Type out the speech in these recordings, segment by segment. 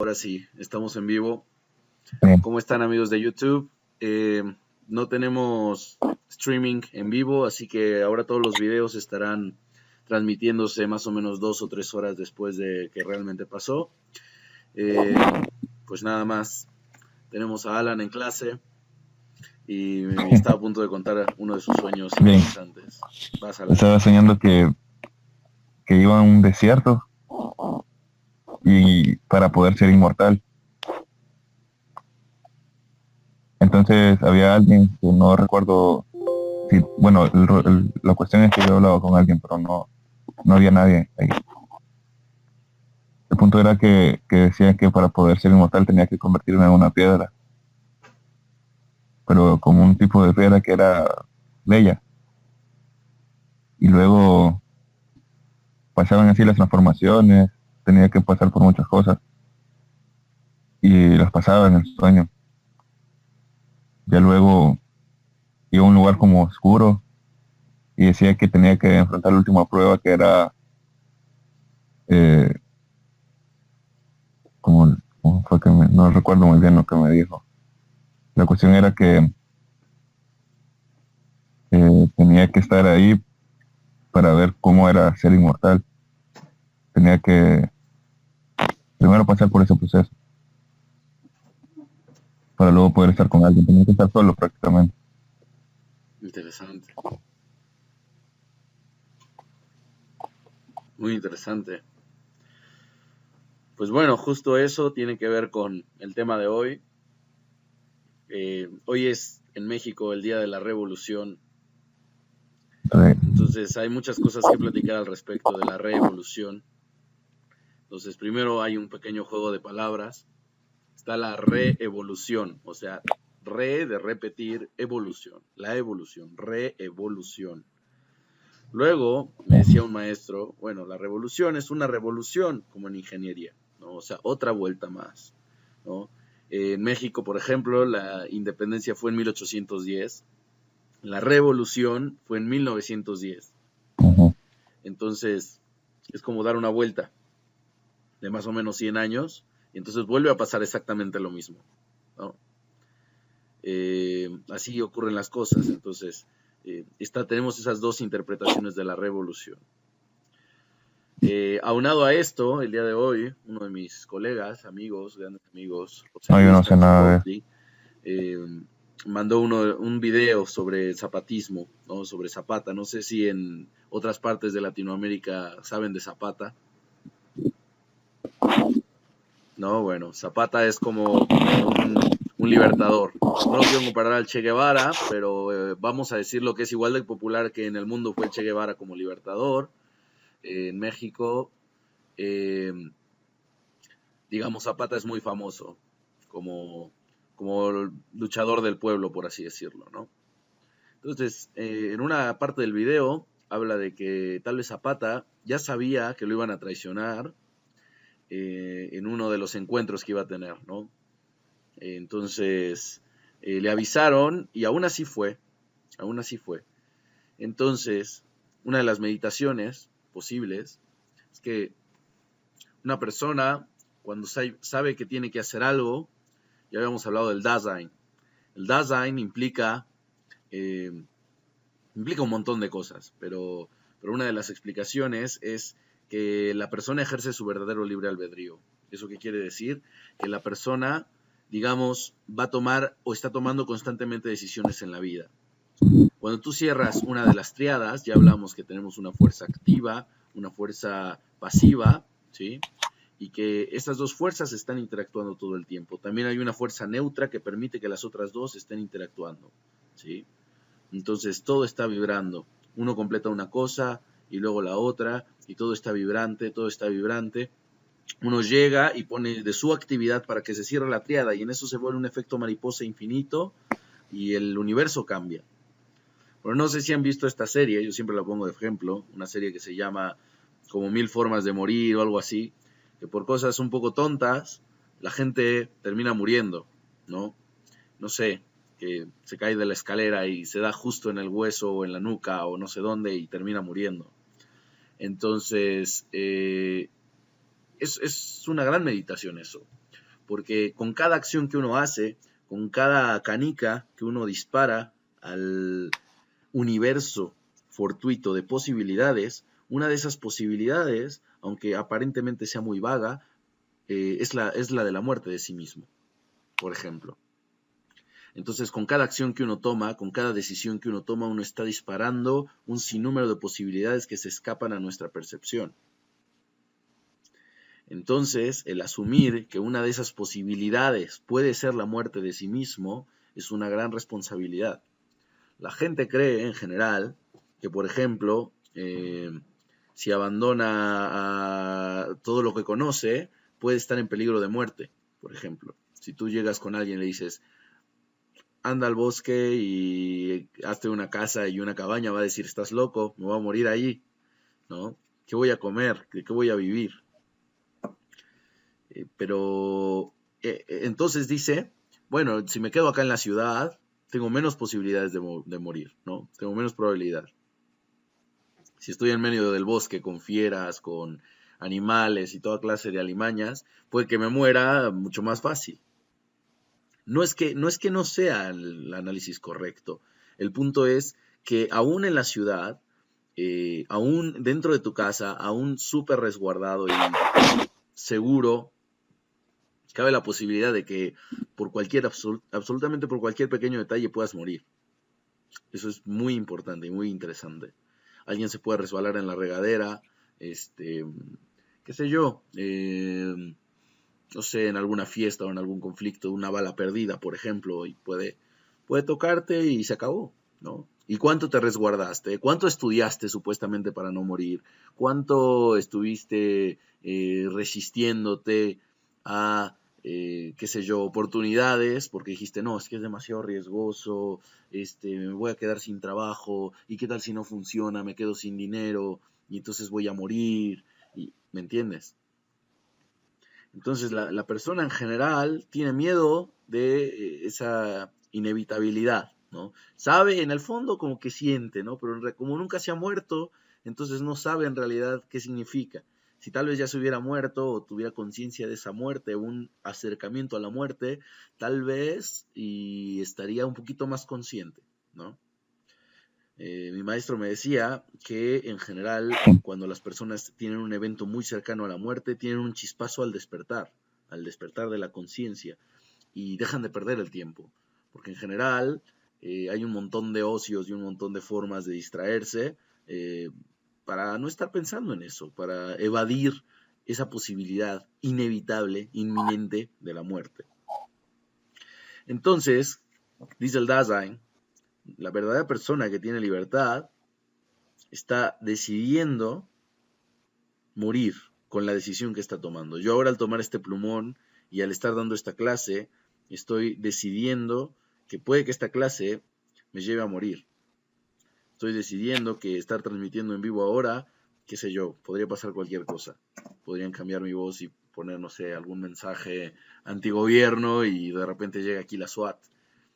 ahora sí, estamos en vivo. Bien. ¿Cómo están, amigos de YouTube? No tenemos streaming en vivo, así que ahora todos los videos estarán transmitiéndose más o menos 2 o 3 horas después de que realmente pasó. Pues nada más, tenemos a Alan en clase y está a punto de contar uno de sus sueños Bien, interesantes. Vas, Alan. estaba soñando que iba a un desierto y para poder ser inmortal. Entonces había alguien que no recuerdo si, bueno, la cuestión es que yo hablaba con alguien, pero no había nadie ahí. El punto era que decía que para poder ser inmortal tenía que convertirme en una piedra, pero como un tipo de piedra que era bella. Y luego pasaban así las transformaciones, tenía que pasar por muchas cosas y las pasaba en el sueño. Ya luego iba a un lugar como oscuro y decía que tenía que enfrentar la última prueba que era, eh, como fue que no recuerdo muy bien lo que me dijo. La cuestión era que tenía que estar ahí para ver cómo era ser inmortal. Tenía que primero pasar por ese proceso para luego poder estar con alguien. Tenía que estar solo prácticamente. Interesante, muy interesante. Pues bueno, justo eso tiene que ver con el tema de hoy. Hoy es en México el Día de la Revolución, Entonces, entonces hay muchas cosas que platicar al respecto de la revolución. Entonces, primero hay un pequeño juego de palabras. Está la reevolución, o sea, re de repetir, evolución, la evolución, reevolución. Luego me decía un maestro, bueno, la revolución es una revolución como en ingeniería, ¿no? O sea, otra vuelta más, ¿no? En México, por ejemplo, la independencia fue en 1810, la revolución fue en 1910. ujú. Entonces, es como dar una vuelta de más o menos 100 años, y entonces vuelve a pasar exactamente lo mismo, ¿no? Así ocurren las cosas. Entonces, tenemos esas dos interpretaciones de la revolución. Aunado a esto, el día de hoy, uno de mis colegas, amigos, grandes amigos, José No, yo Luis no sé nada de eso. Caxiuhtli, eh, mandó un video sobre el zapatismo, ¿no? Sobre Zapata. No sé si en otras partes de Latinoamérica saben de Zapata. No, bueno, Zapata es como un libertador. No lo quiero comparar al Che Guevara, pero vamos a decir lo que es igual de popular que en el mundo fue el Che Guevara como libertador. En México, eh, digamos, Zapata es muy famoso como, como luchador del pueblo, por así decirlo, ¿no? Entonces, en una parte del video habla de que tal vez Zapata ya sabía que lo iban a traicionar en uno de los encuentros que iba a tener, ¿no? Entonces, le avisaron y aún así fue, aún así fue. Entonces, una de las meditaciones posibles es que una persona, cuando sabe que tiene que hacer algo, ya habíamos hablado del Dasein. El Dasein eh, implica un montón de cosas, pero una de las explicaciones es que la persona ejerce su verdadero libre albedrío. ¿Eso qué quiere decir? Que la persona, digamos, va a tomar o está tomando constantemente decisiones en la vida. Cuando tú cierras una de las triadas, ya hablamos que tenemos una fuerza activa, una fuerza pasiva, ¿sí? Y que estas dos fuerzas están interactuando todo el tiempo. También hay una fuerza neutra que permite que las otras dos estén interactuando, ¿sí? Entonces todo está vibrando. Uno completa una cosa y luego la otra, y todo está vibrante, todo está vibrante. Uno llega y pone de su actividad para que se cierre la triada, y en eso se vuelve un efecto mariposa infinito y el universo cambia. Pero no sé si han visto esta serie, yo siempre la pongo de ejemplo, una serie que se llama como 1000 formas de morir o algo así, que por cosas un poco tontas la gente termina muriendo, ¿no? No sé, que se cae de la escalera y se da justo en el hueso o en la nuca o no sé dónde y termina muriendo. Entonces, es una gran meditación eso. porque con cada acción que uno hace, con cada canica que uno dispara al universo fortuito de posibilidades, una de esas posibilidades, aunque aparentemente sea muy vaga, es la de la muerte de sí mismo, por ejemplo. Entonces, con cada acción que uno toma, con cada decisión que uno toma, uno está disparando un sinnúmero de posibilidades que se escapan a nuestra percepción. Entonces, el asumir que una de esas posibilidades puede ser la muerte de sí mismo es una gran responsabilidad. La gente cree, en general, que, por ejemplo, si abandona a todo lo que conoce, puede estar en peligro de muerte, por ejemplo. Si tú llegas con alguien y le dices, anda al bosque y hazte una casa y una cabaña, va a decir, estás loco, me voy a morir ahí, ¿no? ¿Qué voy a comer? ¿De qué voy a vivir? Pero entonces dice, bueno, si me quedo acá en la ciudad, tengo menos posibilidades de morir, ¿no? Tengo menos probabilidad. Si estoy en medio del bosque con fieras, con animales y toda clase de alimañas, puede que me muera mucho más fácil. No es que no sea el análisis correcto. El punto es que aún en la ciudad, aún dentro de tu casa, aún súper resguardado y seguro, cabe la posibilidad de que por absolutamente por cualquier pequeño detalle puedas morir. Eso es muy importante y muy interesante. Alguien se puede resbalar en la regadera, qué sé yo, no sé, en alguna fiesta o en algún conflicto, una bala perdida, por ejemplo, y puede tocarte y se acabó, ¿no? ¿Y cuánto te resguardaste? ¿Cuánto estudiaste supuestamente para no morir? ¿Cuánto estuviste resistiéndote a, qué sé yo, oportunidades? Porque dijiste, no, es que es demasiado riesgoso, me voy a quedar sin trabajo, ¿y qué tal si no funciona? Me quedo sin dinero, y entonces voy a morir, ¿me entiendes? Entonces la persona en general tiene miedo de esa inevitabilidad, ¿no? Sabe en el fondo como que siente, ¿no? Pero como nunca se ha muerto, entonces no sabe en realidad qué significa. Si tal vez ya se hubiera muerto o tuviera conciencia de esa muerte, un acercamiento a la muerte, tal vez y estaría un poquito más consciente, ¿no? Mi maestro me decía que en general cuando las personas tienen un evento muy cercano a la muerte, tienen un chispazo al despertar de la conciencia y dejan de perder el tiempo, porque en general hay un montón de ocios y un montón de formas de distraerse para no estar pensando en eso, para evadir esa posibilidad inevitable, inminente de la muerte. Entonces, dice el Dasein, la verdadera persona que tiene libertad está decidiendo morir con la decisión que está tomando. Yo ahora al tomar este plumón y al estar dando esta clase, estoy decidiendo que puede que esta clase me lleve a morir. Estoy decidiendo que estar transmitiendo en vivo ahora, qué sé yo, podría pasar cualquier cosa. Podrían cambiar mi voz y poner, no sé, algún mensaje antigobierno y de repente llega aquí la SWAT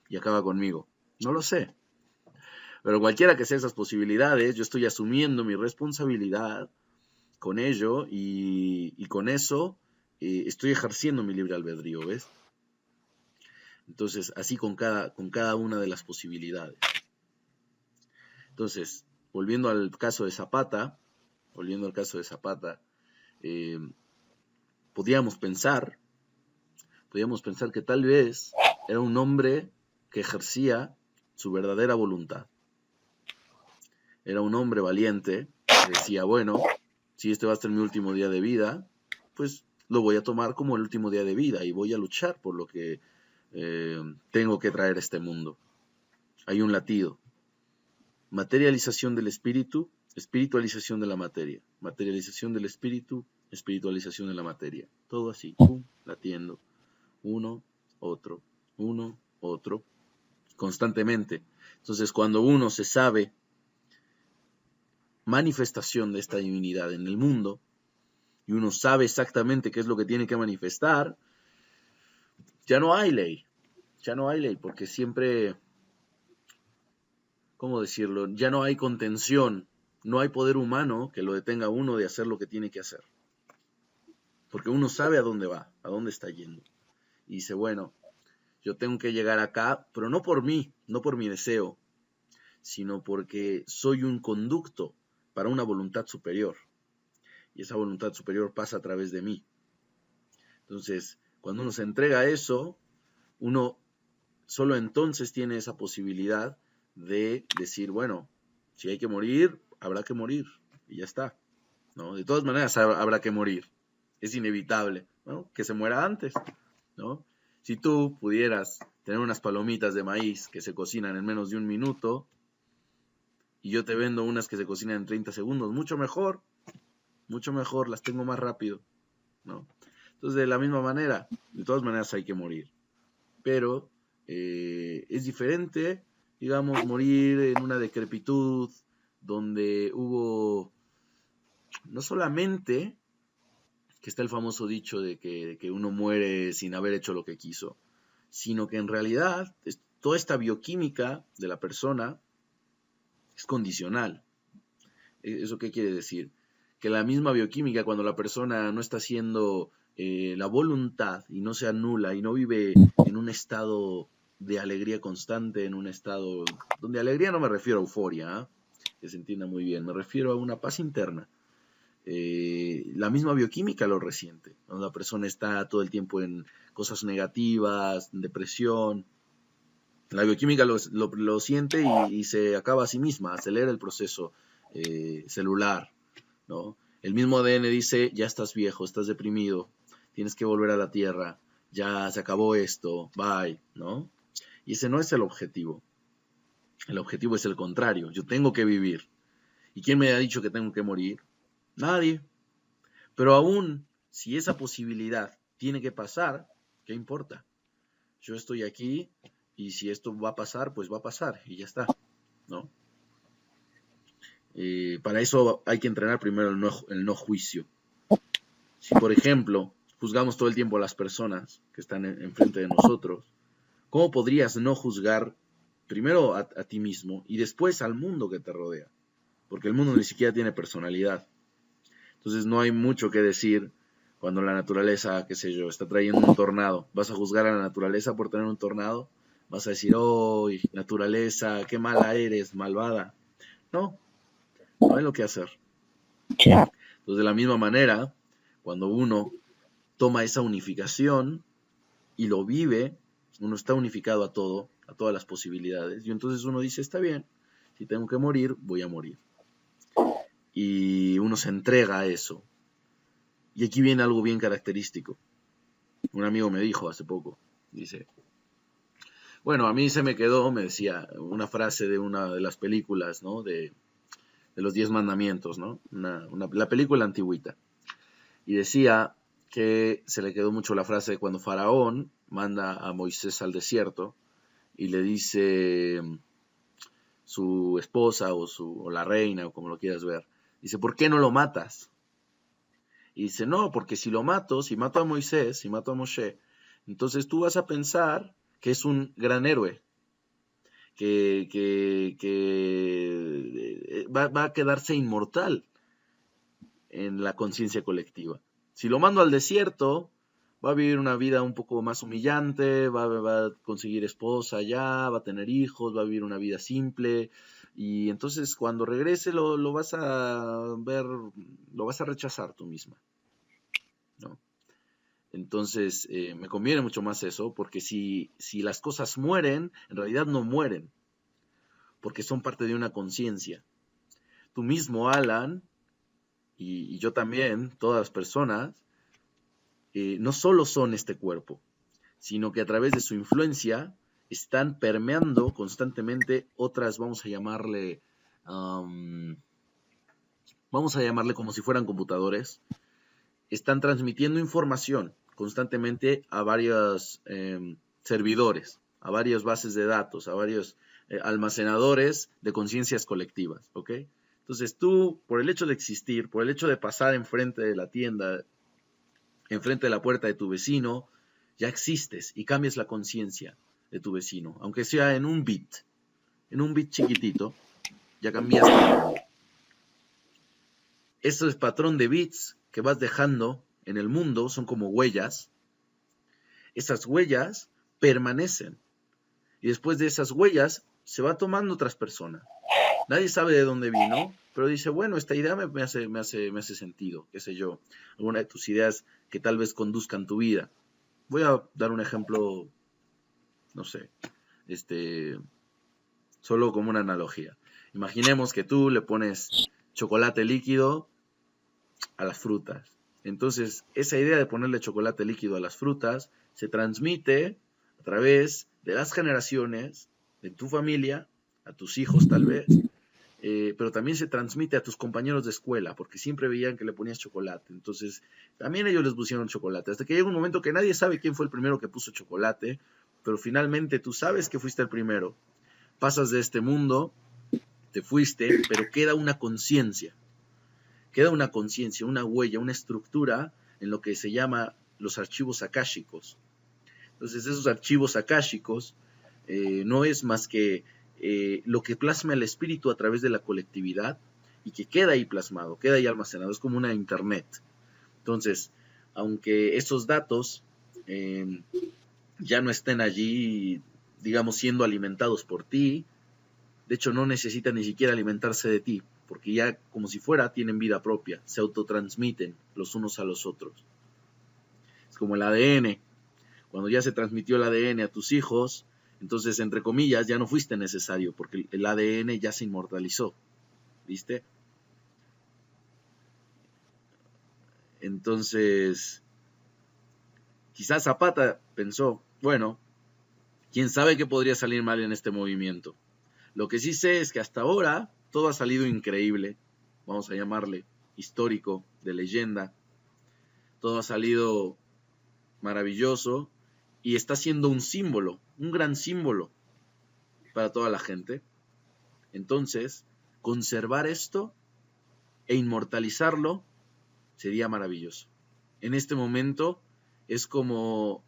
y acaba conmigo. No lo sé. Pero cualquiera que sea esas posibilidades, yo estoy asumiendo mi responsabilidad con ello y con eso estoy ejerciendo mi libre albedrío, ¿ves? Entonces, así con cada una de las posibilidades. Entonces, volviendo al caso de Zapata, podríamos pensar que tal vez era un hombre que ejercía su verdadera voluntad. Era un hombre valiente, que decía, bueno, si este va a ser mi último día de vida, pues lo voy a tomar como el último día de vida y voy a luchar por lo que tengo que traer a este mundo. Hay un latido. Materialización del espíritu, espiritualización de la materia. Materialización del espíritu, espiritualización de la materia. Todo así, latiendo. Uno, otro, constantemente. Entonces, cuando uno se sabe manifestación de esta divinidad en el mundo, y uno sabe exactamente qué es lo que tiene que manifestar, ya no hay ley, porque siempre, ¿cómo decirlo? Ya no hay contención, no hay poder humano que lo detenga a uno de hacer lo que tiene que hacer, porque uno sabe a dónde va, a dónde está yendo. y dice, bueno, yo tengo que llegar acá, pero no por mí, no por mi deseo, sino porque soy un conducto para una voluntad superior. Y esa voluntad superior pasa a través de mí. Entonces, cuando uno se entrega a eso, uno solo entonces tiene esa posibilidad de decir, bueno, si hay que morir, habrá que morir. Y ya está, ¿no? De todas maneras habrá que morir. Es inevitable, ¿no? Que se muera antes, ¿no? Si tú pudieras tener unas palomitas de maíz que se cocinan en menos de 1 minuto y yo te vendo unas que se cocinan en 30 segundos, mucho mejor, las tengo más rápido, ¿no? Entonces, de la misma manera, de todas maneras hay que morir. Pero es diferente, digamos, morir en una decrepitud donde hubo, no solamente que está el famoso dicho de que uno muere sin haber hecho lo que quiso, sino que en realidad toda esta bioquímica de la persona es condicional. ¿Eso qué quiere decir? Que la misma bioquímica, cuando la persona no está haciendo la voluntad y no se anula y no vive en un estado de alegría constante, en un estado donde alegría no me refiero a euforia, ¿eh? Que se entienda muy bien, me refiero a una paz interna. La misma bioquímica lo resiente, ¿no? La persona está todo el tiempo en cosas negativas, en depresión. La bioquímica lo siente y se acaba a sí misma, acelera el proceso celular, ¿no? El mismo ADN dice, ya estás viejo, estás deprimido, tienes que volver a la tierra, ya se acabó esto, bye, ¿no? Y ese no es el objetivo. El objetivo es el contrario, yo tengo que vivir. ¿Y quién me ha dicho que tengo que morir? Nadie. Pero aún si esa posibilidad tiene que pasar, ¿qué importa? Yo estoy aquí y si esto va a pasar, pues va a pasar y ya está, ¿no? Para eso hay que entrenar primero el no juicio. Si, por ejemplo, juzgamos todo el tiempo a las personas que están enfrente de nosotros, ¿cómo podrías no juzgar primero a ti mismo y después al mundo que te rodea? Porque el mundo ni siquiera tiene personalidad. Entonces no hay mucho que decir cuando la naturaleza, qué sé yo, está trayendo un tornado. ¿Vas a juzgar a la naturaleza por tener un tornado? ¿Vas a decir, oh, naturaleza, qué mala eres, malvada? No, no hay lo que hacer. Entonces, de la misma manera, cuando uno toma esa unificación y lo vive, uno está unificado a todo, a todas las posibilidades. Y entonces uno dice, está bien, si tengo que morir, voy a morir. Y uno se entrega a eso. Y aquí viene algo bien característico. Un amigo me dijo hace poco, dice, bueno, a mí se me quedó, me decía, una frase de una de las películas, ¿no? De los 10 mandamientos, ¿no? La película antigüita. Y decía que se le quedó mucho la frase de cuando Faraón manda a Moisés al desierto y le dice su esposa o la reina, o como lo quieras ver, dice, ¿por qué no lo matas? Y dice, no, porque si lo mato, si mato a Moisés, si mato a Moshe, entonces tú vas a pensar que es un gran héroe, que va a quedarse inmortal en la conciencia colectiva. Si lo mando al desierto, va a vivir una vida un poco más humillante, va a conseguir esposa ya, va a tener hijos, va a vivir una vida simple, y entonces cuando regrese lo vas a ver, lo vas a rechazar tú misma, ¿no? Entonces me conviene mucho más eso, porque si las cosas mueren, en realidad no mueren, porque son parte de una conciencia. Tú mismo, Alan, y yo también, todas las personas, no solo son este cuerpo, sino que a través de su influencia están permeando constantemente otras, vamos a llamarle como si fueran computadores, están transmitiendo información constantemente a varios servidores, a varias bases de datos, a varios almacenadores de conciencias colectivas, ¿ok? Entonces tú, por el hecho de existir, por el hecho de pasar enfrente de la tienda, enfrente de la puerta de tu vecino, ya existes y cambias la conciencia de tu vecino, aunque sea en un bit chiquitito, ya cambiaste el mundo. Ese patrón de bits que vas dejando en el mundo son como huellas. esas huellas permanecen. Y después de esas huellas se va tomando otras personas. Nadie sabe de dónde vino, pero dice, bueno, esta idea me hace sentido, qué sé yo. Alguna de tus ideas que tal vez conduzcan tu vida. Voy a dar un ejemplo, no sé, solo como una analogía. Imaginemos que tú le pones chocolate líquido a las frutas. Entonces, esa idea de ponerle chocolate líquido a las frutas se transmite a través de las generaciones, de tu familia, a tus hijos tal vez, pero también se transmite a tus compañeros de escuela, porque siempre veían que le ponías chocolate. Entonces, también ellos les pusieron chocolate. Hasta que llega un momento que nadie sabe quién fue el primero que puso chocolate, pero finalmente tú sabes que fuiste el primero. Pasas de este mundo, te fuiste, pero queda una conciencia. Queda una conciencia, una huella, una estructura en lo que se llama los archivos akáshicos. Entonces, esos archivos akáshicos no es más que lo que plasma el espíritu a través de la colectividad y que queda ahí plasmado, queda ahí almacenado. Es como una internet. Entonces, aunque esos datos ya no estén allí, digamos, siendo alimentados por ti, de hecho no necesitan ni siquiera alimentarse de ti, porque ya como si fuera tienen vida propia, se autotransmiten los unos a los otros. Es como el ADN. Cuando ya se transmitió el ADN a tus hijos, entonces, entre comillas, ya no fuiste necesario, porque el ADN ya se inmortalizó. ¿Viste? Entonces, quizás Zapata pensó, bueno, quién sabe qué podría salir mal en este movimiento. Lo que sí sé es que hasta ahora todo ha salido increíble, vamos a llamarle histórico, de leyenda. Todo ha salido maravilloso y está siendo un símbolo, un gran símbolo para toda la gente. Entonces, conservar esto e inmortalizarlo sería maravilloso. En este momento es como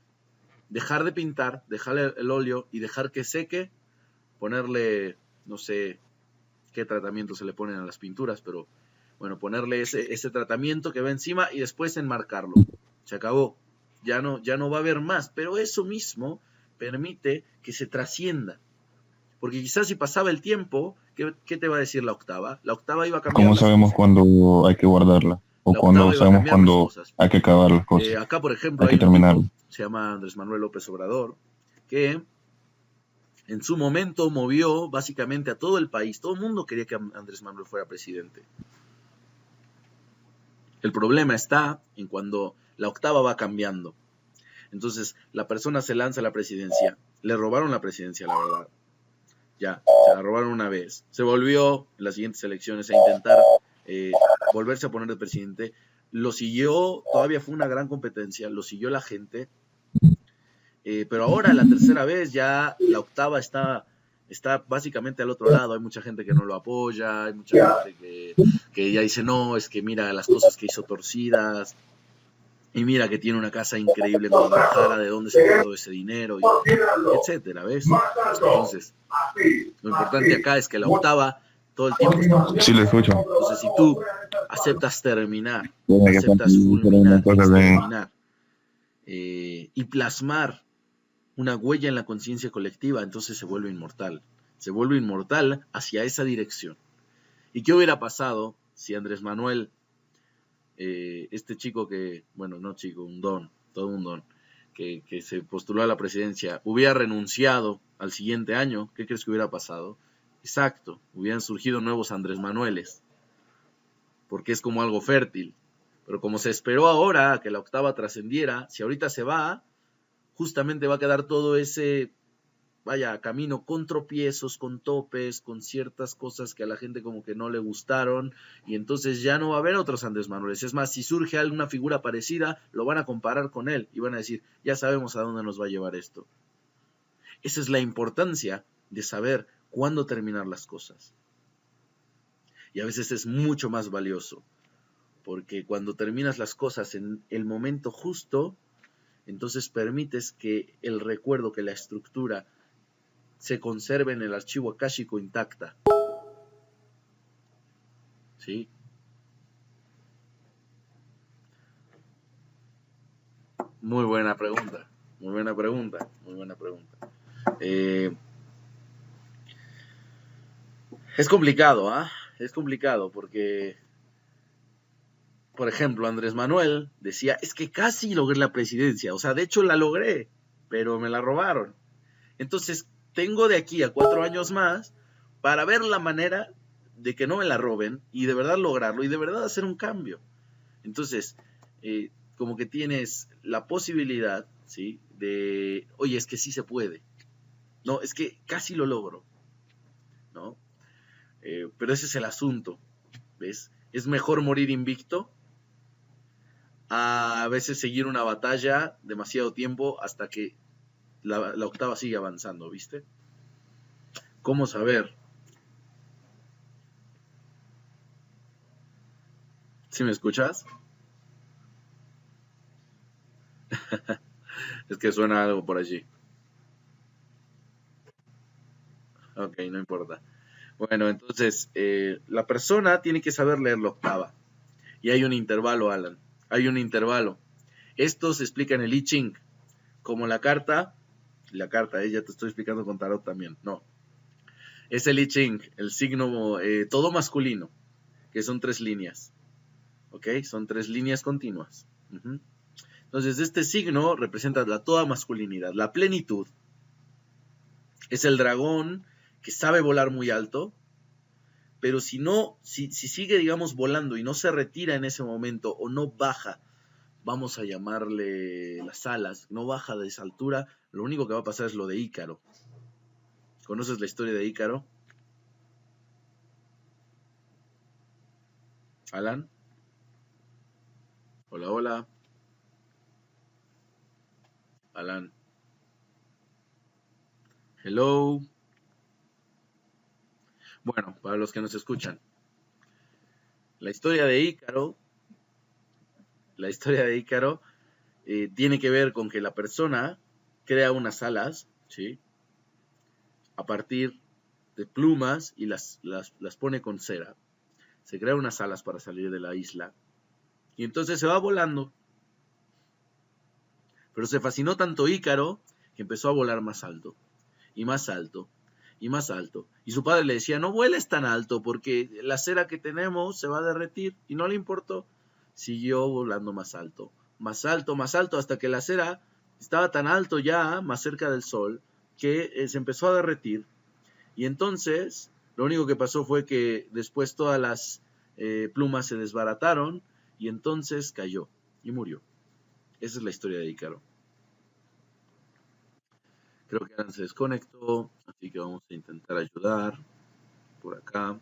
dejar de pintar, dejar el óleo y dejar que seque, ponerle, no sé qué tratamiento se le ponen a las pinturas, pero bueno, ponerle ese tratamiento que va encima y después enmarcarlo. Se acabó. Ya no va a haber más, pero eso mismo permite que se trascienda. Porque quizás si pasaba el tiempo, ¿qué te va a decir la octava? La octava iba a cambiar ¿Cómo las sabemos cosas. cuándo hay que guardarla? O La octava cuando iba a sabemos cambiar las cuándo cosas. hay que acabar las cosas, Acá, por ejemplo, hay hay que un tipo, terminarlo. se llama Andrés Manuel López Obrador, que en su momento movió básicamente a todo el país. Todo el mundo quería que Andrés Manuel fuera presidente. El problema está en cuando la octava va cambiando. Entonces, la persona se lanza a la presidencia. Le robaron la presidencia, la verdad. Ya, se la robaron una vez. Se volvió en las siguientes elecciones a intentar volverse a poner de presidente. Lo siguió, todavía fue una gran competencia, lo siguió la gente. Pero ahora, la tercera vez, ya la octava está básicamente al otro lado. Hay mucha gente que no lo apoya, hay mucha gente que ya dice, no, es que mira las cosas que hizo torcidas. Y mira que tiene una casa increíble en Guadalajara, de dónde sacó todo ese dinero, etcétera, ¿ves? Entonces, lo importante acá es que la octava todo el tiempo está Sí, moviendo. lo escucho. Entonces, si tú aceptas terminar, Tiene que aceptas hacer una fulminar, cosa de... exterminar y plasmar una huella en la conciencia colectiva, entonces se vuelve inmortal. Se vuelve inmortal hacia esa dirección. ¿Y qué hubiera pasado si Andrés Manuel, este chico que, bueno, no chico, un don, todo un don, que se postuló a la presidencia, hubiera renunciado al siguiente año? ¿Qué crees que hubiera pasado? Exacto, hubieran surgido nuevos Andrés Manueles, porque es como algo fértil. Pero como se esperó ahora a que la octava trascendiera, si ahorita se va, justamente va a quedar todo ese, vaya, camino con tropiezos, con topes, con ciertas cosas que a la gente como que no le gustaron, y entonces ya no va a haber otros Andrés Manuel. Es más, si surge alguna figura parecida, lo van a comparar con él y van a decir, ya sabemos a dónde nos va a llevar esto. Esa es la importancia de saber cuándo terminar las cosas. Y a veces es mucho más valioso, porque cuando terminas las cosas en el momento justo, entonces permites que el recuerdo, que la estructura se conserve en el archivo akáshico intacta. ¿Sí? Muy buena pregunta. muy buena pregunta, muy buena pregunta. Es complicado, ¿ah? Es complicado porque, por ejemplo, Andrés Manuel decía, es que casi logré la presidencia, o sea, de hecho la logré, pero me la robaron. Entonces, tengo de aquí a 4 años más para ver la manera de que no me la roben y de verdad lograrlo y de verdad hacer un cambio. Entonces, como que tienes la posibilidad, ¿sí? De, oye, es que sí se puede. No, es que casi lo logro, ¿no? Pero ese es el asunto, ¿ves? Es mejor morir invicto a veces seguir una batalla demasiado tiempo hasta que la octava sigue avanzando, ¿viste? ¿Cómo saber? ¿Sí me escuchas? Es que suena algo por allí. Ok, no importa. Bueno, entonces, la persona tiene que saber leer la octava. Y hay un intervalo, Alan. Hay un intervalo. Esto se explica en el I Ching. Como la carta, ya te estoy explicando con tarot también. No. Es el I Ching, el signo todo masculino, que son 3 líneas. ¿Ok? Son 3 líneas continuas. Entonces, este signo representa la toda masculinidad, la plenitud. Es el dragón que sabe volar muy alto, pero si sigue, digamos, volando y no se retira en ese momento o no baja, vamos a llamarle las alas, no baja de esa altura, lo único que va a pasar es lo de Ícaro. ¿Conoces la historia de Ícaro? Alan. Hola, hola. Alan. Hello. Bueno, para los que nos escuchan, la historia de Ícaro, tiene que ver con que la persona crea unas alas, ¿sí? A partir de plumas y las pone con cera. Se crea unas alas para salir de la isla. Y entonces se va volando. Pero se fascinó tanto Ícaro que empezó a volar más alto. Y más alto. Y más alto. Y su padre le decía, no vueles tan alto porque la cera que tenemos se va a derretir. Y no le importó. Siguió volando más alto. Más alto, más alto, hasta que la cera estaba tan alto ya, más cerca del sol, que se empezó a derretir. Y entonces, lo único que pasó fue que después todas las plumas se desbarataron y entonces cayó y murió. Esa es la historia de Ícaro. Creo que Alan se desconectó, así que vamos a intentar ayudar por acá.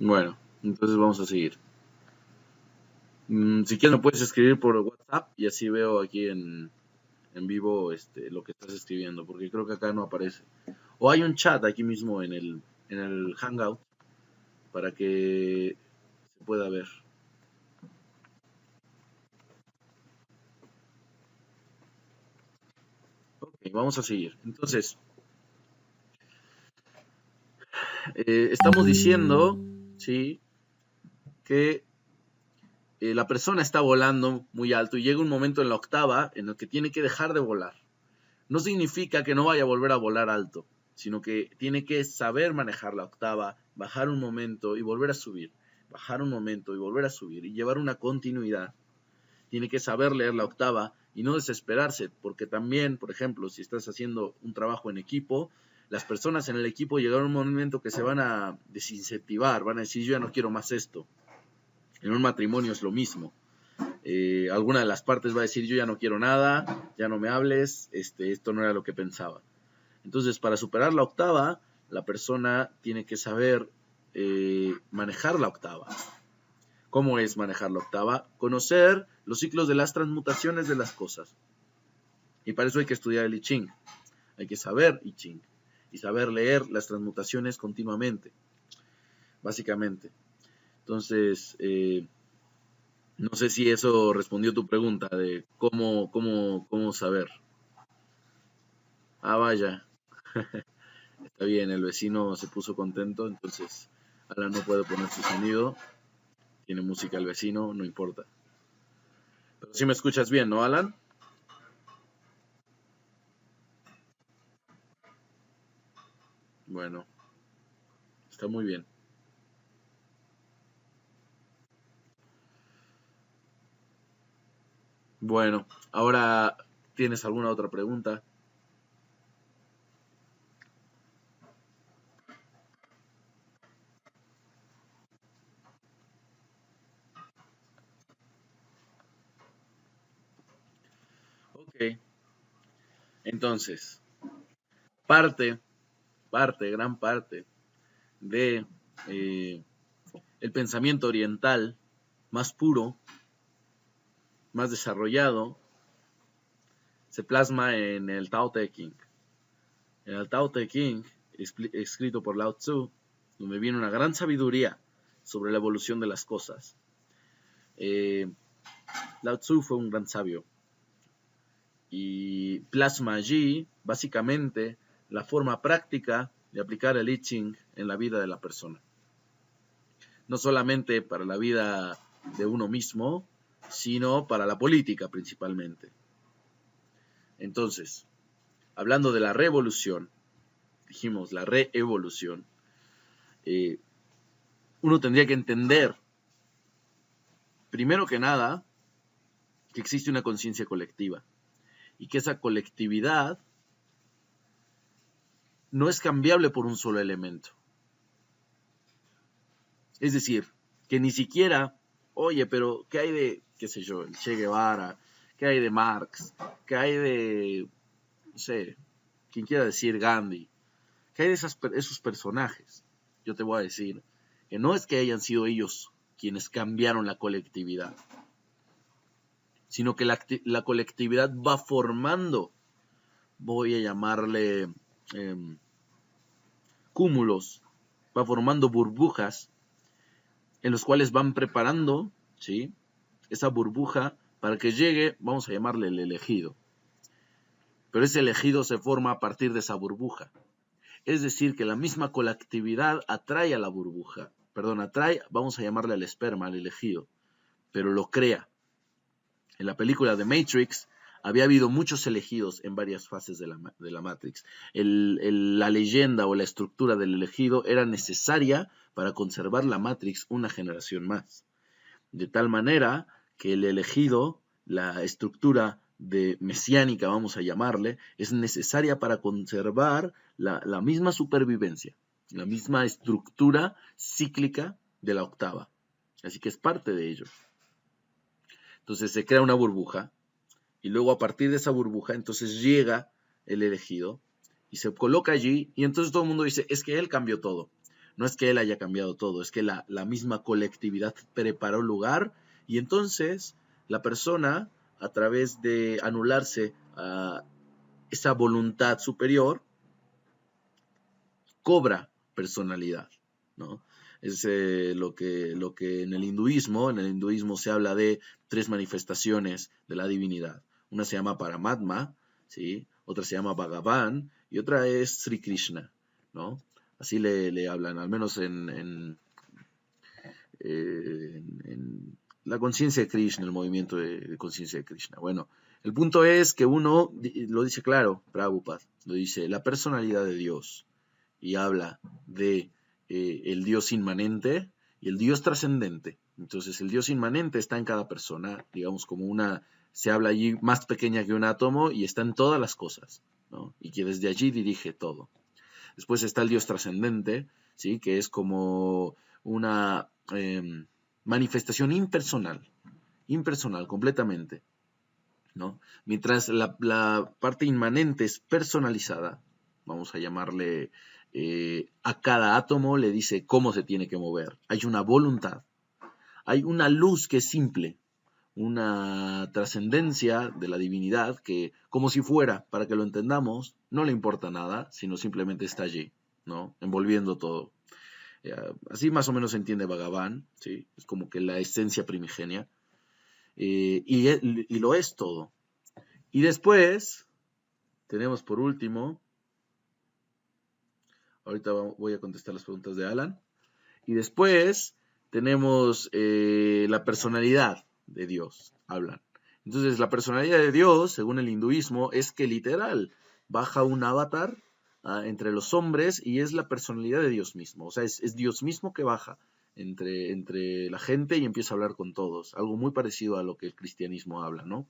Bueno, entonces vamos a seguir. Si quieres me puedes escribir por WhatsApp y así veo aquí en vivo lo que estás escribiendo, porque creo que acá no aparece. O hay un chat aquí mismo en el Hangout para que se pueda ver. Ok, vamos a seguir. Entonces, estamos diciendo, ¿sí? Que la persona está volando muy alto y llega un momento en la octava en el que tiene que dejar de volar. No significa que no vaya a volver a volar alto, sino que tiene que saber manejar la octava, bajar un momento y volver a subir, bajar un momento y volver a subir y llevar una continuidad. Tiene que saber leer la octava y no desesperarse, porque también, por ejemplo, si estás haciendo un trabajo en equipo, las personas en el equipo llegará un momento que se van a desincentivar, van a decir, yo ya no quiero más esto. En un matrimonio es lo mismo. Alguna de las partes va a decir, yo ya no quiero nada, ya no me hables, esto no era lo que pensaba. Entonces, para superar la octava, la persona tiene que saber manejar la octava. ¿Cómo es manejar la octava? Conocer los ciclos de las transmutaciones de las cosas. Y para eso hay que estudiar el I Ching. Hay que saber I Ching. y saber leer las transmutaciones continuamente, básicamente. Entonces, no sé si eso respondió tu pregunta de cómo saber. Ah, vaya. Está bien, el vecino se puso contento, entonces Alan no puede poner su sonido. Tiene música el vecino, no importa. Pero sí me escuchas bien, ¿no, Alan? Bueno, está muy bien. Bueno, ahora, ¿tienes alguna otra pregunta? Ok, entonces, parte, gran parte de el pensamiento oriental más puro, más desarrollado, se plasma en el Tao Te Ching. En el Tao Te Ching, escrito por Lao Tzu, donde viene una gran sabiduría sobre la evolución de las cosas. Lao Tzu fue un gran sabio y plasma allí, básicamente, la forma práctica de aplicar el I Ching en la vida de la persona. No solamente para la vida de uno mismo, sino para la política principalmente. Entonces, hablando de la revolución, dijimos la reevolución, uno tendría que entender, primero que nada, que existe una conciencia colectiva y que esa colectividad no es cambiable por un solo elemento. Es decir, que ni siquiera, oye, pero ¿qué hay de, qué sé yo, el Che Guevara? ¿Qué hay de Marx? ¿Qué hay de, no sé, quien quiera decir Gandhi? ¿Qué hay de esos personajes? Yo te voy a decir que no es que hayan sido ellos quienes cambiaron la colectividad, sino que la colectividad va formando, voy a llamarle cúmulos, va formando burbujas en los cuales van preparando, ¿sí?, esa burbuja para que llegue, vamos a llamarle el elegido. Pero ese elegido se forma a partir de esa burbuja. Es decir, que la misma colectividad atrae a la burbuja, atrae, vamos a llamarle al esperma, al elegido, pero lo crea. En la película de Matrix había habido muchos elegidos en varias fases de la Matrix. La leyenda o la estructura del elegido era necesaria para conservar la Matrix una generación más. De tal manera que el elegido, la estructura mesiánica, vamos a llamarle, es necesaria para conservar la misma supervivencia, la misma estructura cíclica de la octava. Así que es parte de ello. Entonces se crea una burbuja y luego a partir de esa burbuja entonces llega el elegido y se coloca allí y entonces todo el mundo dice, es que él cambió todo. No es que él haya cambiado todo, es que la misma colectividad preparó lugar y entonces la persona, a través de anularse a esa voluntad superior, cobra personalidad, ¿no? Es lo que en el hinduismo se habla de 3 manifestaciones de la divinidad. Una se llama Paramatma, ¿sí? Otra se llama Bhagavan y otra es Sri Krishna, ¿no? Así le hablan, al menos en la conciencia de Krishna, el movimiento de conciencia de Krishna. Bueno, el punto es que uno lo dice claro, Prabhupada, lo dice, la personalidad de Dios, y habla de el Dios inmanente y el Dios trascendente. Entonces el Dios inmanente está en cada persona, digamos como se habla allí más pequeña que un átomo y está en todas las cosas, ¿no? Y que desde allí dirige todo. Después está el Dios trascendente, ¿sí?, que es como una manifestación impersonal completamente, ¿no? Mientras la parte inmanente es personalizada, vamos a llamarle, a cada átomo le dice cómo se tiene que mover. Hay una voluntad, hay una luz que es simple, una trascendencia de la divinidad que, como si fuera, para que lo entendamos, no le importa nada, sino simplemente está allí, ¿no? Envolviendo todo. Así más o menos se entiende Bhagavan, ¿sí? Es como que la esencia primigenia, y lo es todo. Y después tenemos por último, ahorita voy a contestar las preguntas de Alan, y después tenemos la personalidad de Dios, hablan. Entonces la personalidad de Dios, según el hinduismo, es que literal baja un avatar entre los hombres y es la personalidad de Dios mismo. O sea, es Dios mismo que baja entre la gente y empieza a hablar con todos. Algo muy parecido a lo que el cristianismo habla, ¿no?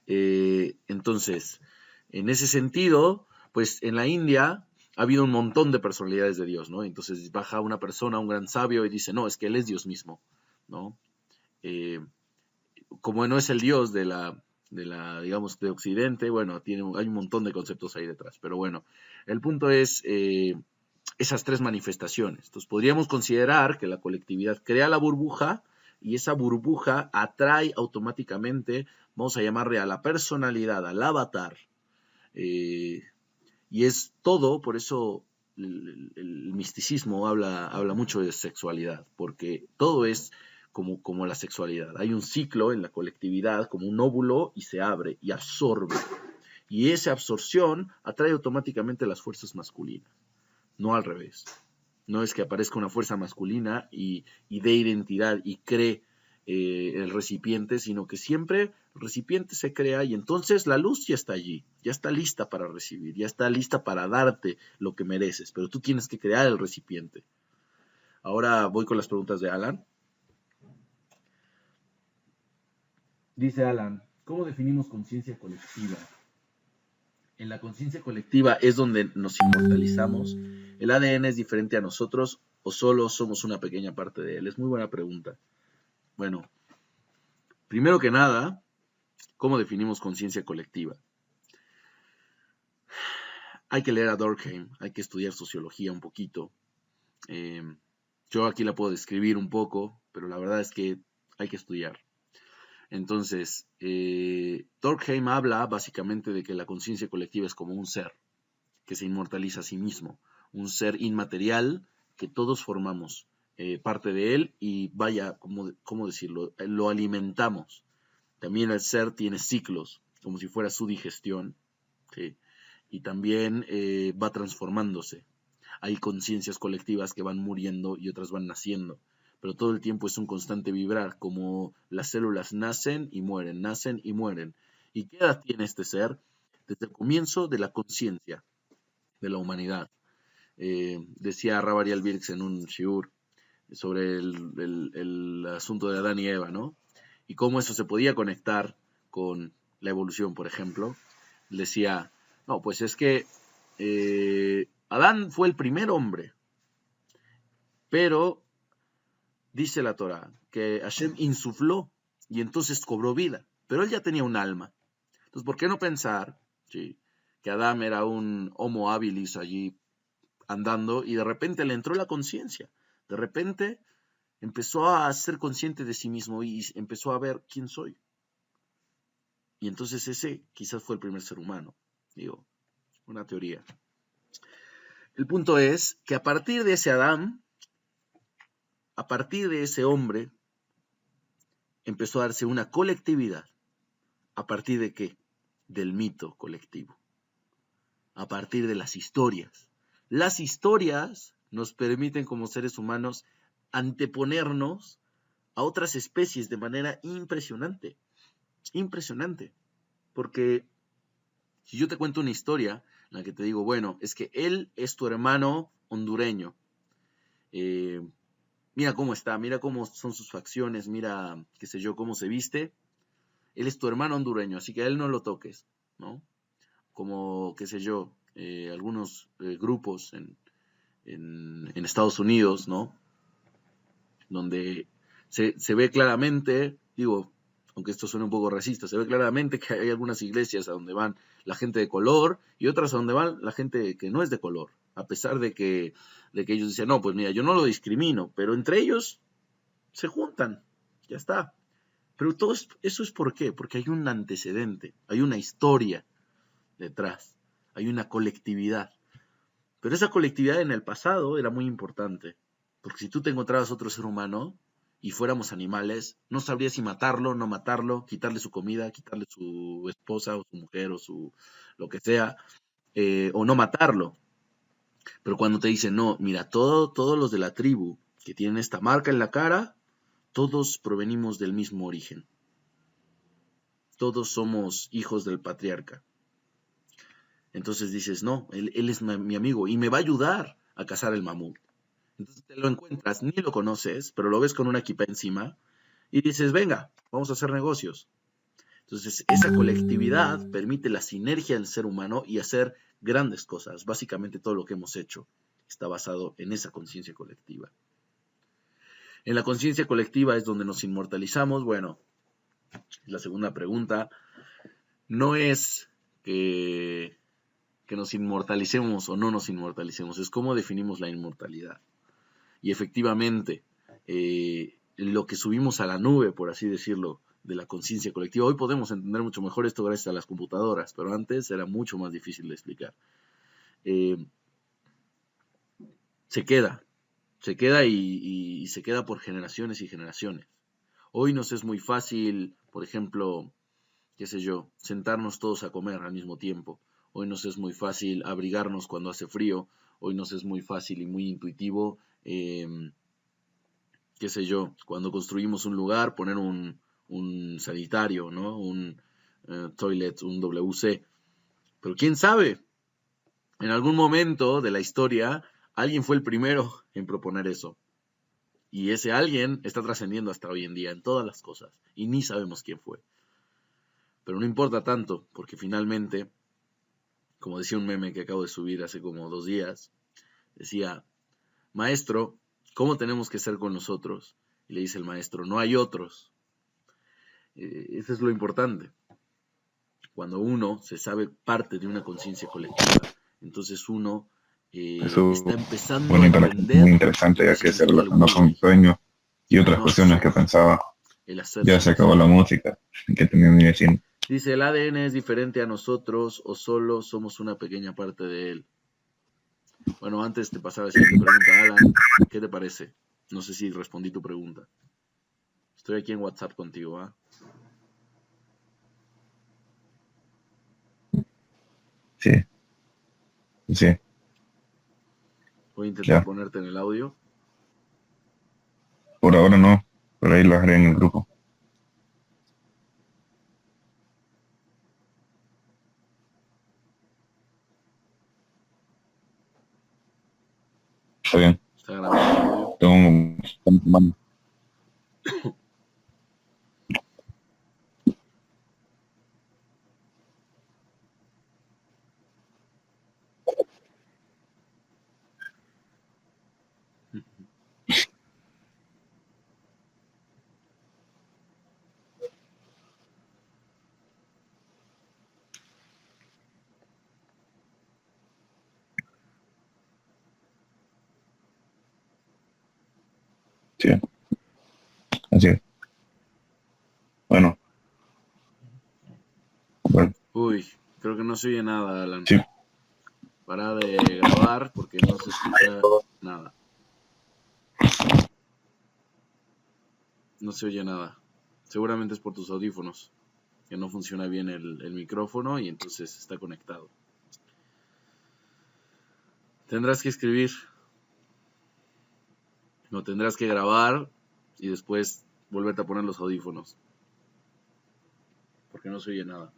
Entonces, en ese sentido, pues en la India ha habido un montón de personalidades de Dios, ¿no? Entonces baja una persona, un gran sabio, y dice, no, es que Él es Dios mismo, ¿no? Como no es el Dios de la digamos, de Occidente, bueno, hay un montón de conceptos ahí detrás, pero bueno, el punto es esas tres manifestaciones. Entonces podríamos considerar que la colectividad crea la burbuja y esa burbuja atrae automáticamente, vamos a llamarle a la personalidad, al avatar, y es todo, por eso el misticismo habla mucho de sexualidad, porque todo es como la sexualidad. Hay un ciclo en la colectividad, como un óvulo, y se abre y absorbe. Y esa absorción atrae automáticamente las fuerzas masculinas, no al revés. No es que aparezca una fuerza masculina y dé identidad y cree el recipiente, sino que siempre el recipiente se crea y entonces la luz ya está allí, ya está lista para recibir, ya está lista para darte lo que mereces, pero tú tienes que crear el recipiente. Ahora voy con las preguntas de Alan. Dice Alan, ¿cómo definimos conciencia colectiva? En la conciencia colectiva es donde nos inmortalizamos. ¿El ADN es diferente a nosotros o solo somos una pequeña parte de él? Es muy buena pregunta. Bueno, primero que nada, ¿cómo definimos conciencia colectiva? Hay que leer a Durkheim, hay que estudiar sociología un poquito. Yo aquí la puedo describir un poco, pero la verdad es que hay que estudiar. Entonces, Durkheim habla básicamente de que la conciencia colectiva es como un ser que se inmortaliza a sí mismo, un ser inmaterial que todos formamos parte de él y vaya, ¿cómo decirlo? Lo alimentamos. También el ser tiene ciclos, como si fuera su digestión, ¿sí? Y también va transformándose. Hay conciencias colectivas que van muriendo y otras van naciendo, pero todo el tiempo es un constante vibrar, como las células nacen y mueren, nacen y mueren. ¿Y qué edad tiene este ser? Desde el comienzo de la conciencia de la humanidad. Decía Rav Ariel Birx en un shiur sobre el asunto de Adán y Eva, ¿no? Y cómo eso se podía conectar con la evolución, por ejemplo. Decía, no, pues es que Adán fue el primer hombre, pero dice la Torah que Hashem insufló y entonces cobró vida, pero él ya tenía un alma. Entonces, ¿por qué no pensar, ¿sí?, que Adán era un homo habilis allí andando y de repente le entró la conciencia? De repente empezó a ser consciente de sí mismo y empezó a ver quién soy. Y entonces ese quizás fue el primer ser humano. Digo, una teoría. El punto es que a partir de ese Adán, a partir de ese hombre, empezó a darse una colectividad. ¿A partir de qué? Del mito colectivo. A partir de las historias. Las historias nos permiten como seres humanos anteponernos a otras especies de manera impresionante. Impresionante. Porque si yo te cuento una historia en la que te digo, bueno, es que él es tu hermano hondureño. Mira cómo está, mira cómo son sus facciones, mira, qué sé yo, cómo se viste. Él es tu hermano hondureño, así que a él no lo toques, ¿no? Como, qué sé yo, algunos grupos en Estados Unidos, ¿no? Donde se ve claramente, digo, aunque esto suene un poco racista, se ve claramente que hay algunas iglesias a donde van la gente de color y otras a donde van la gente que no es de color, a pesar de que ellos dicen, no, pues mira, yo no lo discrimino, pero entre ellos se juntan, ya está. Pero eso es ¿por qué? Porque hay un antecedente, hay una historia detrás, hay una colectividad. Pero esa colectividad en el pasado era muy importante, porque si tú te encontrabas otro ser humano y fuéramos animales, no sabrías si matarlo, no matarlo, quitarle su comida, quitarle su esposa o su mujer o su lo que sea, o no matarlo. Pero cuando te dicen, no, mira, todos los de la tribu que tienen esta marca en la cara, todos provenimos del mismo origen. Todos somos hijos del patriarca. Entonces dices, no, él es mi amigo y me va a ayudar a cazar el mamut. Entonces te lo encuentras, ni lo conoces, pero lo ves con una equipa encima y dices, venga, vamos a hacer negocios. Entonces esa colectividad permite la sinergia del ser humano y hacer grandes cosas. Básicamente todo lo que hemos hecho está basado en esa conciencia colectiva. En la conciencia colectiva es donde nos inmortalizamos. Bueno, la segunda pregunta no es que nos inmortalicemos o no nos inmortalicemos, es cómo definimos la inmortalidad. Y efectivamente, lo que subimos a la nube, por así decirlo, de la conciencia colectiva, hoy podemos entender mucho mejor esto gracias a las computadoras, pero antes era mucho más difícil de explicar. Se queda y se queda por generaciones y generaciones. Hoy nos es muy fácil, por ejemplo, qué sé yo, sentarnos todos a comer al mismo tiempo. Hoy nos es muy fácil abrigarnos cuando hace frío. Hoy nos es muy fácil y muy intuitivo, qué sé yo, cuando construimos un lugar, poner un sanitario, ¿no? Un toilet, un WC. Pero quién sabe, en algún momento de la historia, alguien fue el primero en proponer eso. Y ese alguien está trascendiendo hasta hoy en día en todas las cosas. Y ni sabemos quién fue. Pero no importa tanto, porque finalmente, como decía un meme que acabo de subir hace como 2 días, decía, maestro, ¿cómo tenemos que ser con nosotros? Y le dice el maestro, no hay otros. Eso es lo importante. Cuando uno se sabe parte de una conciencia colectiva, entonces uno está Eso empezando una a interacción entender muy interesante, lo que ya que se significa el relacionó Wu con Wei, mis sueños y el otras no cuestiones que hacer, pensaba. el hacer Ya se acabó solución. la música que tenía mi vecino. Dice, el ADN es diferente a nosotros o solo somos una pequeña parte de él. Bueno, antes de pasar a la siguiente pregunta, Alan, ¿qué te parece? No sé si respondí tu pregunta. Estoy aquí en WhatsApp contigo, ¿ah? Sí, sí, Voy a intentar ya. ponerte en el audio. Por ahora no, pero ahí lo haré en el grupo. Está bien. Está grabando el audio. Tengo. Sí, así es. Bueno, bueno, Uy, creo que no se oye nada, Alan. sí, Para de grabar porque no se escucha nada. No se oye nada. Seguramente es por tus audífonos, que no funciona bien el micrófono y entonces está conectado. Tendrás que escribir, no tendrás que grabar y después volverte a poner los audífonos, porque no se oye nada.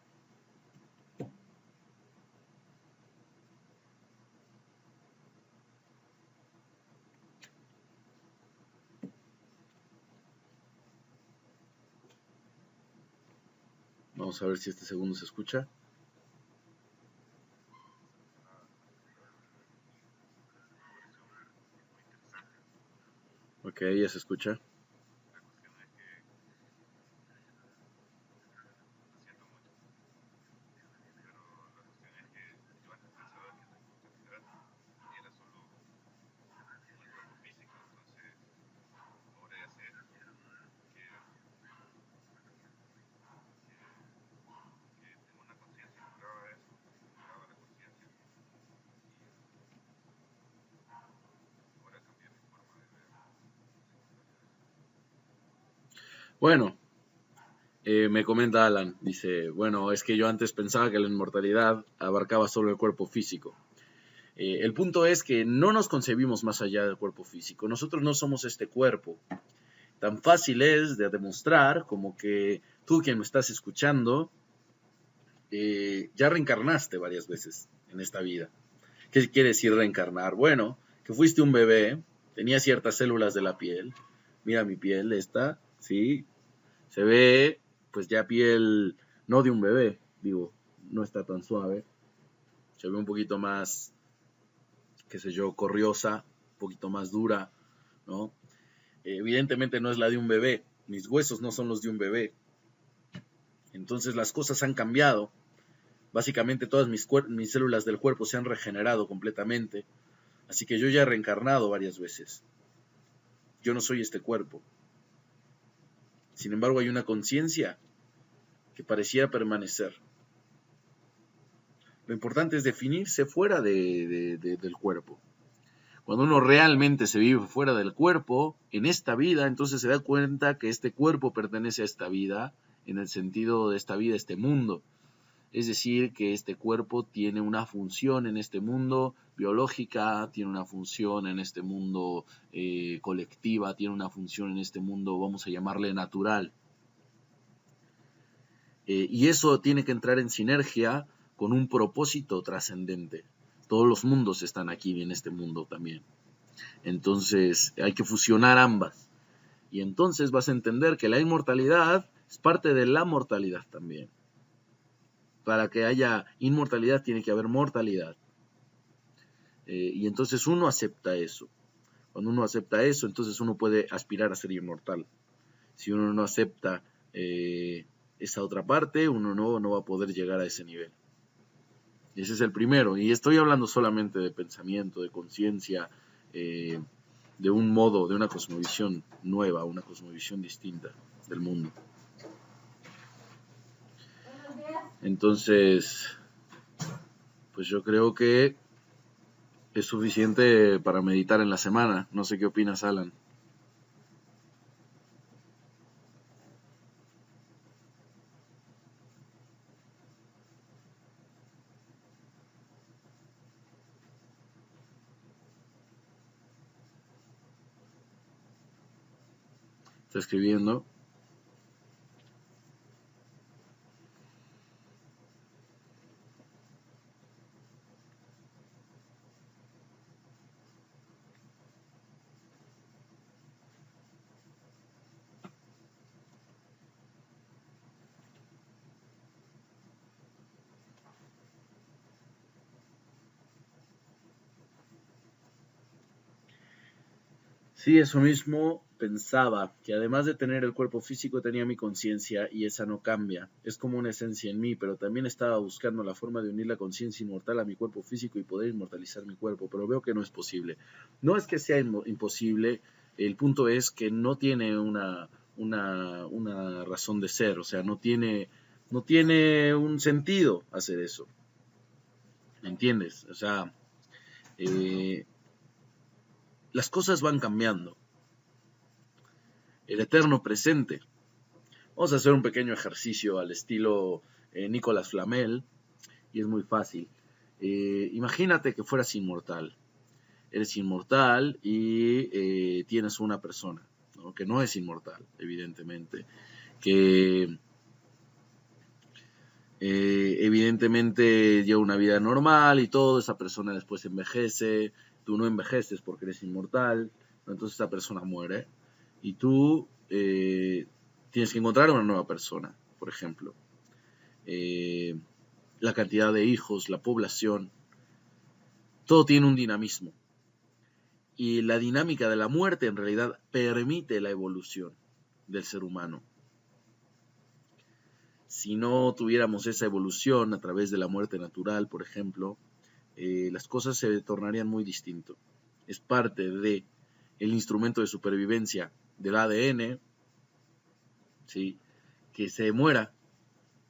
Vamos a ver si este segundo se escucha. Ok, ya se escucha. Bueno, me comenta Alan, dice, bueno, es que yo antes pensaba que la inmortalidad abarcaba solo el cuerpo físico. El punto es que no nos concebimos más allá del cuerpo físico. Nosotros no somos este cuerpo. Tan fácil es de demostrar como que tú, quien me estás escuchando, ya reencarnaste varias veces en esta vida. ¿Qué quiere decir reencarnar? Bueno, que fuiste un bebé, tenías ciertas células de la piel. Mira mi piel, esta, ¿sí? Se ve, pues ya piel, no de un bebé, digo, no está tan suave. Se ve un poquito más, qué sé yo, corriosa, un poquito más dura, ¿no? Evidentemente no es la de un bebé. Mis huesos no son los de un bebé. Entonces las cosas han cambiado. Básicamente todas mis células del cuerpo se han regenerado completamente. Así que yo ya he reencarnado varias veces. Yo no soy este cuerpo. Sin embargo, hay una conciencia que pareciera permanecer. Lo importante es definirse fuera del cuerpo. Cuando uno realmente se vive fuera del cuerpo, en esta vida, entonces se da cuenta que este cuerpo pertenece a esta vida, en el sentido de esta vida, este mundo. Es decir, que este cuerpo tiene una función en este mundo biológica, tiene una función en este mundo colectiva, tiene una función en este mundo, vamos a llamarle natural. Y eso tiene que entrar en sinergia con un propósito trascendente. Todos los mundos están aquí en este mundo también. Entonces hay que fusionar ambas. Y entonces vas a entender que la inmortalidad es parte de la mortalidad también. Para que haya inmortalidad tiene que haber mortalidad. Y entonces uno acepta eso. Cuando uno acepta eso, entonces uno puede aspirar a ser inmortal. Si uno no acepta esa otra parte, uno no va a poder llegar a ese nivel. Y ese es el primero. Y estoy hablando solamente de pensamiento, de conciencia, de un modo, de una cosmovisión nueva, una cosmovisión distinta del mundo. Entonces, pues yo creo que es suficiente para meditar en la semana. No sé qué opinas, Alan. Está escribiendo. Sí, eso mismo pensaba, que además de tener el cuerpo físico tenía mi conciencia y esa no cambia. Es como una esencia en mí, pero también estaba buscando la forma de unir la conciencia inmortal a mi cuerpo físico y poder inmortalizar mi cuerpo, pero veo que no es posible. No es que sea imposible, el punto es que no tiene una razón de ser, o sea, no tiene un sentido hacer eso. ¿Me entiendes? O sea, las cosas van cambiando. El eterno presente. Vamos a hacer un pequeño ejercicio al estilo Nicolas Flamel, y es muy fácil. Imagínate que fueras inmortal. Eres inmortal y tienes una persona, ¿no? Que no es inmortal, evidentemente, que evidentemente lleva una vida normal y todo, esa persona después envejece, tú no envejeces porque eres inmortal, ¿no? Entonces esa persona muere y tú tienes que encontrar una nueva persona, por ejemplo. La cantidad de hijos, la población, todo tiene un dinamismo. Y la dinámica de la muerte en realidad permite la evolución del ser humano. Si no tuviéramos esa evolución a través de la muerte natural, por ejemplo, las cosas se tornarían muy distinto. Es parte de el instrumento de supervivencia del ADN, ¿sí? Que se muera,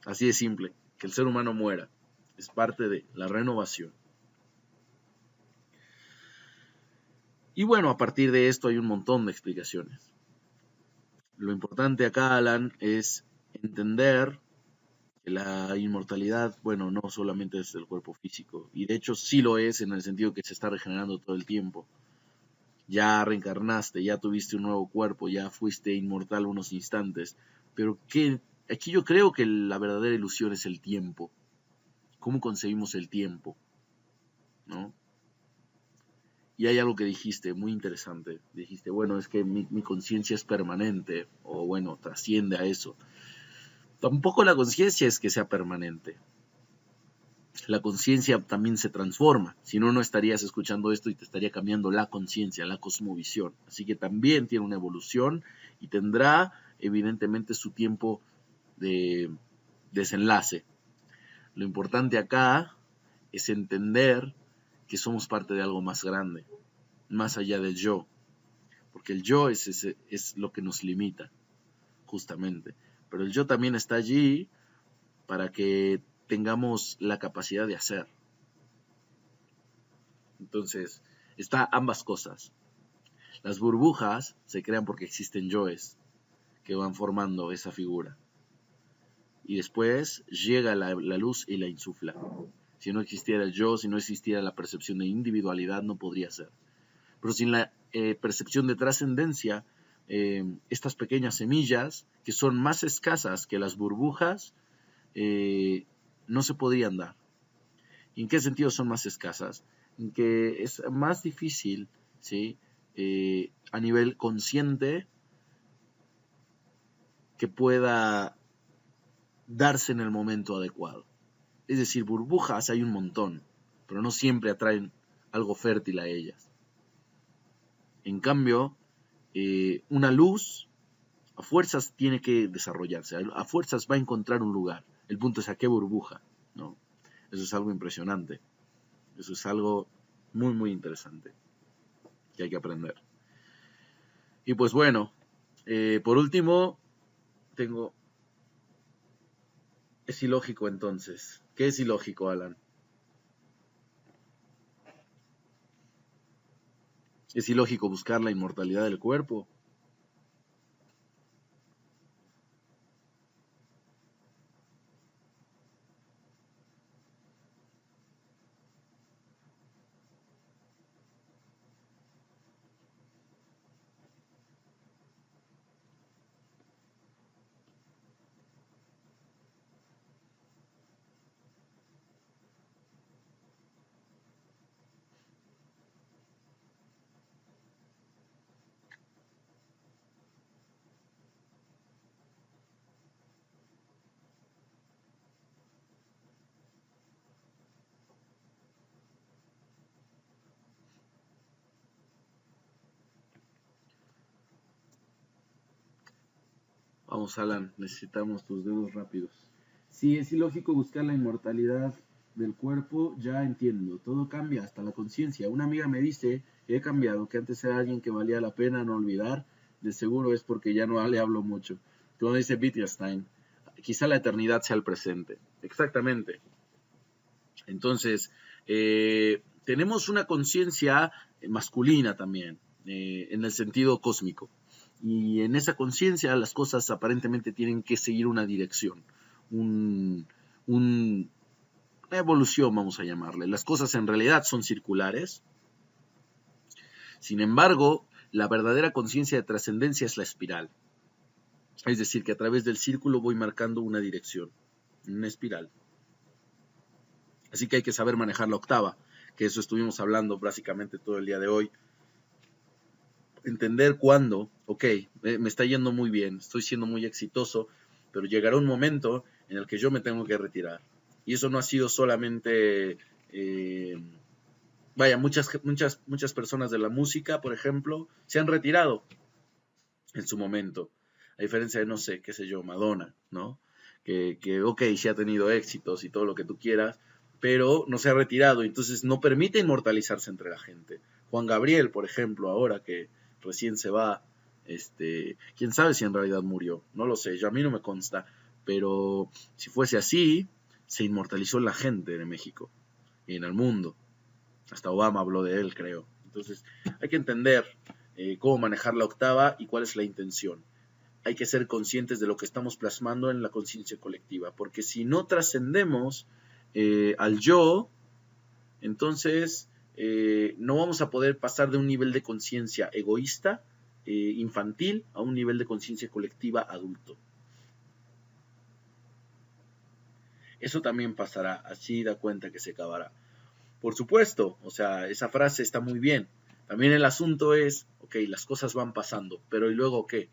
así de simple, que el ser humano muera. Es parte de la renovación. Y bueno, a partir de esto hay un montón de explicaciones. Lo importante acá, Alan, es entender que la inmortalidad, bueno, no solamente es el cuerpo físico, y de hecho sí lo es en el sentido que se está regenerando todo el tiempo. Ya reencarnaste, ya tuviste un nuevo cuerpo, ya fuiste inmortal unos instantes, pero aquí yo creo que la verdadera ilusión es el tiempo. ¿Cómo concebimos el tiempo? ¿No? Y hay algo que dijiste muy interesante. Dijiste, bueno, es que mi conciencia es permanente, o bueno, trasciende a eso. Tampoco la conciencia es que sea permanente. La conciencia también se transforma. Si no, no estarías escuchando esto y te estaría cambiando la conciencia, la cosmovisión. Así que también tiene una evolución y tendrá, evidentemente, su tiempo de desenlace. Lo importante acá es entender que somos parte de algo más grande, más allá del yo. Porque el yo es lo que nos limita, justamente. Pero el yo también está allí para que tengamos la capacidad de hacer. Entonces, está ambas cosas. Las burbujas se crean porque existen yoes que van formando esa figura. Y después llega la luz y la insufla. Si no existiera el yo, si no existiera la percepción de individualidad, no podría ser. Pero sin la percepción de trascendencia, estas pequeñas semillas, que son más escasas que las burbujas, no se podrían dar. ¿Y en qué sentido son más escasas? En que es más difícil, ¿sí? A nivel consciente, que pueda darse en el momento adecuado. Es decir, burbujas hay un montón, pero no siempre atraen algo fértil a ellas. En cambio, una luz a fuerzas tiene que desarrollarse, a fuerzas va a encontrar un lugar. El punto es a qué burbuja, ¿no? Eso es algo impresionante. Eso es algo muy, muy interesante que hay que aprender. Y pues bueno, por último, es ilógico entonces. ¿Qué es ilógico, Alan? ¿Es ilógico buscar la inmortalidad del cuerpo? Vamos, Alan, necesitamos tus dedos rápidos. Sí, es ilógico buscar la inmortalidad del cuerpo, ya entiendo. Todo cambia, hasta la conciencia. Una amiga me dice que he cambiado, que antes era alguien que valía la pena no olvidar. De seguro es porque ya no le hablo mucho. Como dice Wittgenstein, quizá la eternidad sea el presente. Exactamente. Entonces, tenemos una conciencia masculina también, en el sentido cósmico. Y en esa conciencia las cosas aparentemente tienen que seguir una dirección, una evolución, vamos a llamarle. Las cosas en realidad son circulares. Sin embargo, la verdadera conciencia de trascendencia es la espiral. Es decir, que a través del círculo voy marcando una dirección, una espiral. Así que hay que saber manejar la octava, que eso estuvimos hablando básicamente todo el día de hoy. Entender cuándo, ok, me está yendo muy bien, estoy siendo muy exitoso, pero llegará un momento en el que yo me tengo que retirar. Y eso no ha sido solamente, muchas personas de la música, por ejemplo, se han retirado en su momento. A diferencia de, no sé, qué sé yo, Madonna, ¿no? Que ok, sí ha tenido éxitos y todo lo que tú quieras, pero no se ha retirado, entonces no permite inmortalizarse entre la gente. Juan Gabriel, por ejemplo, ahora que recién se va, quién sabe si en realidad murió, no lo sé, yo a mí no me consta, pero si fuese así, se inmortalizó en la gente de México y en el mundo. Hasta Obama habló de él, creo. Entonces, hay que entender cómo manejar la octava y cuál es la intención. hay que ser conscientes de lo que estamos plasmando en la conciencia colectiva, porque si no trascendemos al yo, entonces no vamos a poder pasar de un nivel de conciencia egoísta, infantil, a un nivel de conciencia colectiva adulto. Eso también pasará, así da cuenta que se acabará. Por supuesto, o sea, esa frase está muy bien. También el asunto es, ok, las cosas van pasando, pero ¿y luego qué?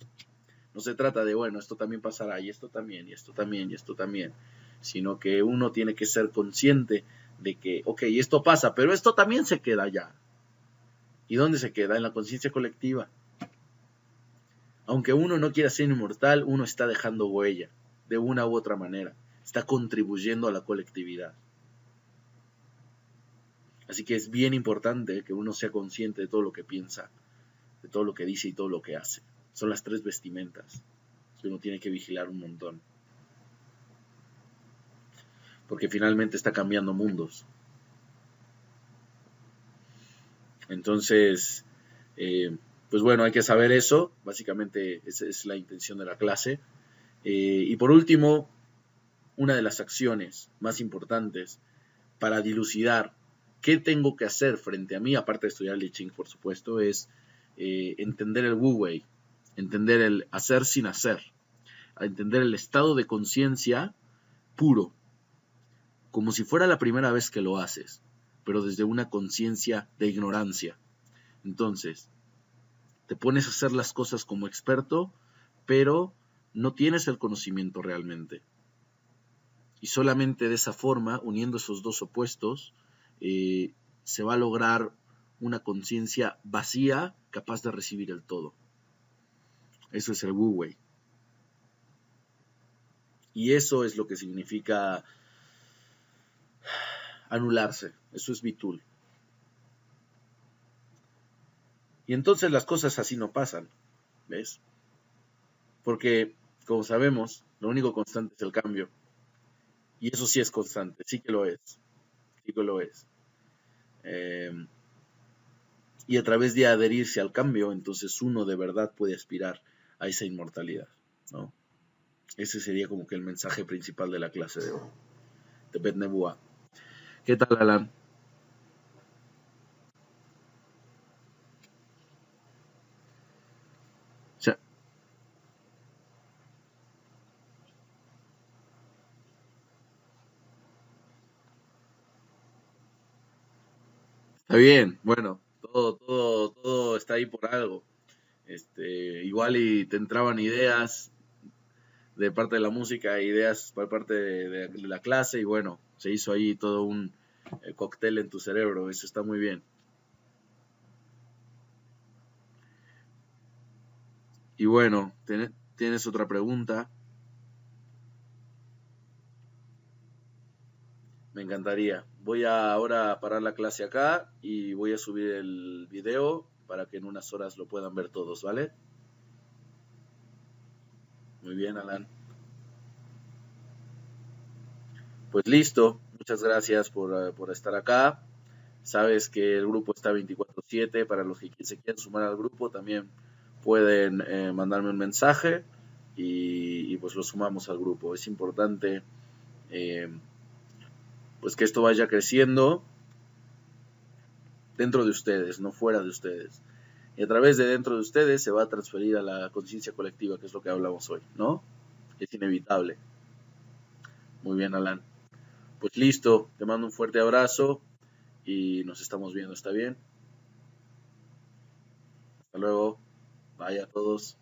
No se trata de, bueno, esto también pasará, y esto también, y esto también, y esto también, sino que uno tiene que ser consciente de que, ok, esto pasa, pero esto también se queda allá. ¿Y dónde se queda? En la conciencia colectiva. Aunque uno no quiera ser inmortal, uno está dejando huella, de una u otra manera. Está contribuyendo a la colectividad. Así que es bien importante que uno sea consciente de todo lo que piensa, de todo lo que dice y todo lo que hace. Son las 3 vestimentas que uno tiene que vigilar un montón. Porque finalmente está cambiando mundos. Entonces, pues bueno, hay que saber eso. Básicamente esa es la intención de la clase. Y por último, una de las acciones más importantes para dilucidar qué tengo que hacer frente a mí, aparte de estudiar el I Ching, por supuesto, es entender el Wu Wei, entender el hacer sin hacer, entender el estado de conciencia puro, como si fuera la primera vez que lo haces, pero desde una conciencia de ignorancia. Entonces, te pones a hacer las cosas como experto, pero no tienes el conocimiento realmente. Y solamente de esa forma, uniendo esos dos opuestos, se va a lograr una conciencia vacía capaz de recibir el todo. Eso es el Wu Wei. Y eso es lo que significa anularse. Eso es Bitul. Y entonces las cosas así no pasan, ¿ves? Porque, como sabemos, lo único constante es el cambio. Y eso sí es constante, sí que lo es. Sí que lo es. Y a través de adherirse al cambio, entonces uno de verdad puede aspirar a esa inmortalidad, ¿no? Ese sería como que el mensaje principal de la clase de hoy, de Bet Nebuah. ¿Qué tal, Alan? O sea, está bien, bueno, todo está ahí por algo. Igual y te entraban ideas de parte de la música, ideas por parte de la clase, y bueno, se hizo ahí todo un cóctel en tu cerebro, eso está muy bien. Y bueno, ¿tienes otra pregunta? Me encantaría. Voy a ahora parar la clase acá y voy a subir el video para que en unas horas lo puedan ver todos, ¿vale? Muy bien, Alan. Pues listo. Muchas gracias por estar acá. Sabes que el grupo está 24/7. Para los que se quieran sumar al grupo, también pueden mandarme un mensaje y pues lo sumamos al grupo. Es importante pues que esto vaya creciendo dentro de ustedes, no fuera de ustedes. Y a través de dentro de ustedes se va a transferir a la conciencia colectiva, que es lo que hablamos hoy, ¿no? Es inevitable. Muy bien, Alan. Pues listo, te mando un fuerte abrazo y nos estamos viendo, ¿está bien? Hasta luego. Bye a todos.